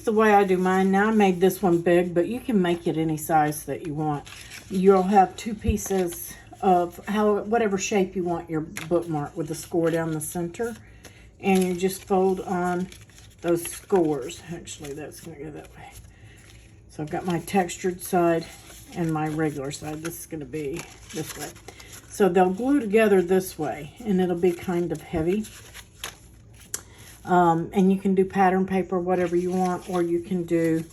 the way I do mine. Now I made this one big, but you can make it any size that you want. You'll have 2 pieces of whatever shape you want your bookmark with the score down the center. And you just fold on those scores. Actually, that's going to go that way. So I've got my textured side and my regular side. This is going to be this way. So they'll glue together this way, and it'll be kind of heavy. And you can do pattern paper, whatever you want, or you can do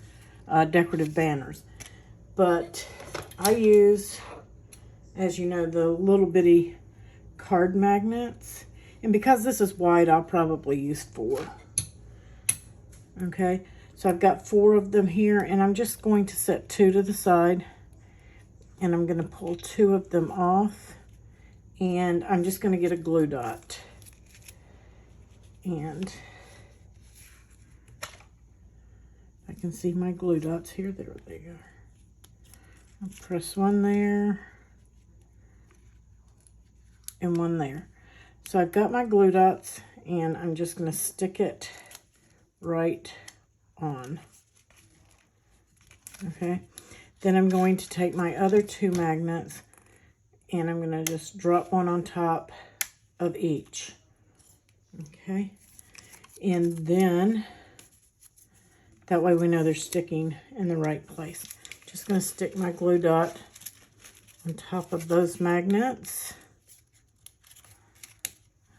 decorative banners. But I use, as you know, the little bitty card magnets. And because this is white, I'll probably use 4. Okay, so I've got 4 of them here, and I'm just going to set 2 to the side. And I'm going to pull 2 of them off. And I'm just going to get a glue dot. And I can see my glue dots here. There they are. I'll press one there and one there. So I've got my glue dots, and I'm just going to stick it right on. Okay. Then I'm going to take my other 2 magnets, and I'm going to just drop one on top of each. Okay. And then that way we know they're sticking in the right place. Just going to stick my glue dot on top of those magnets.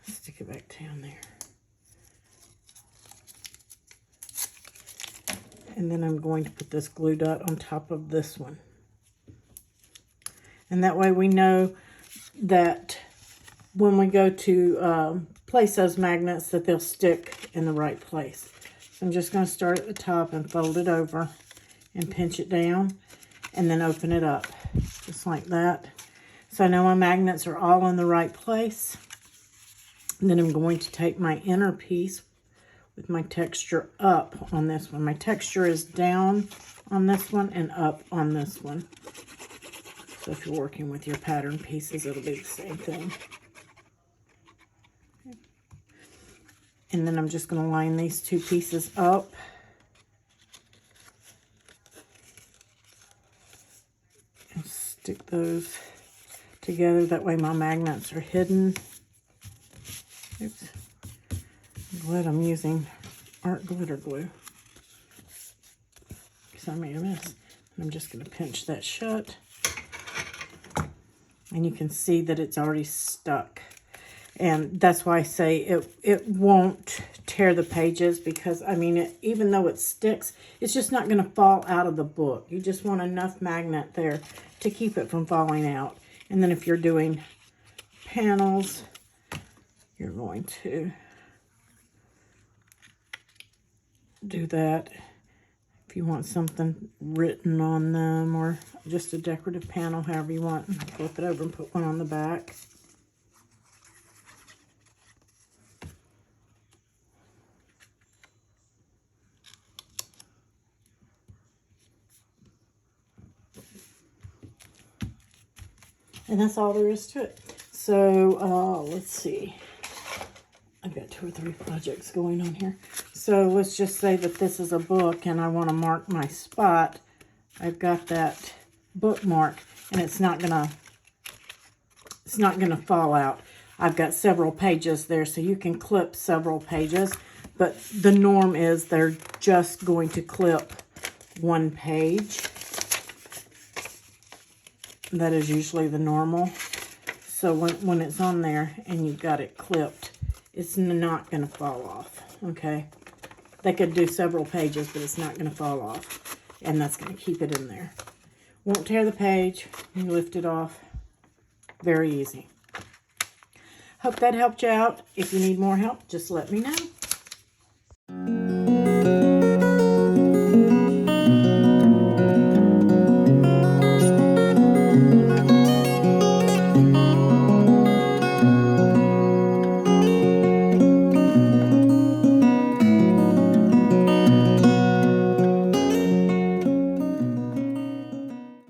Stick it back down there. And then I'm going to put this glue dot on top of this one. And that way we know that when we go to place those magnets, that they'll stick in the right place. So I'm just going to start at the top and fold it over and pinch it down, and then open it up just like that. So I know my magnets are all in the right place. And then I'm going to take my inner piece with my texture up on this one. My texture is down on this one and up on this one. So if you're working with your pattern pieces, it'll be the same thing. And then I'm just going to line these 2 pieces up. And stick those together. That way my magnets are hidden. Oops. I'm glad I'm using art glitter glue, because I made a mess. I'm just going to pinch that shut. And you can see that it's already stuck. And that's why I say it won't tear the pages, because, I mean, even though it sticks, it's just not going to fall out of the book. You just want enough magnet there to keep it from falling out. And then if you're doing panels, you're going to do that. If you want something written on them, or just a decorative panel, however you want, flip it over and put one on the back. And that's all there is to it. So let's see. I've got 2 or 3 projects going on here. So let's just say that this is a book and I want to mark my spot. I've got that bookmark, and it's not gonna fall out. I've got several pages there, so you can clip several pages, but the norm is they're just going to clip 1 page. That is usually the normal. So when it's on there and you've got it clipped, it's not going to fall off, okay? They could do several pages, but it's not going to fall off. And that's going to keep it in there. Won't tear the page. You lift it off. Very easy. Hope that helped you out. If you need more help, just let me know.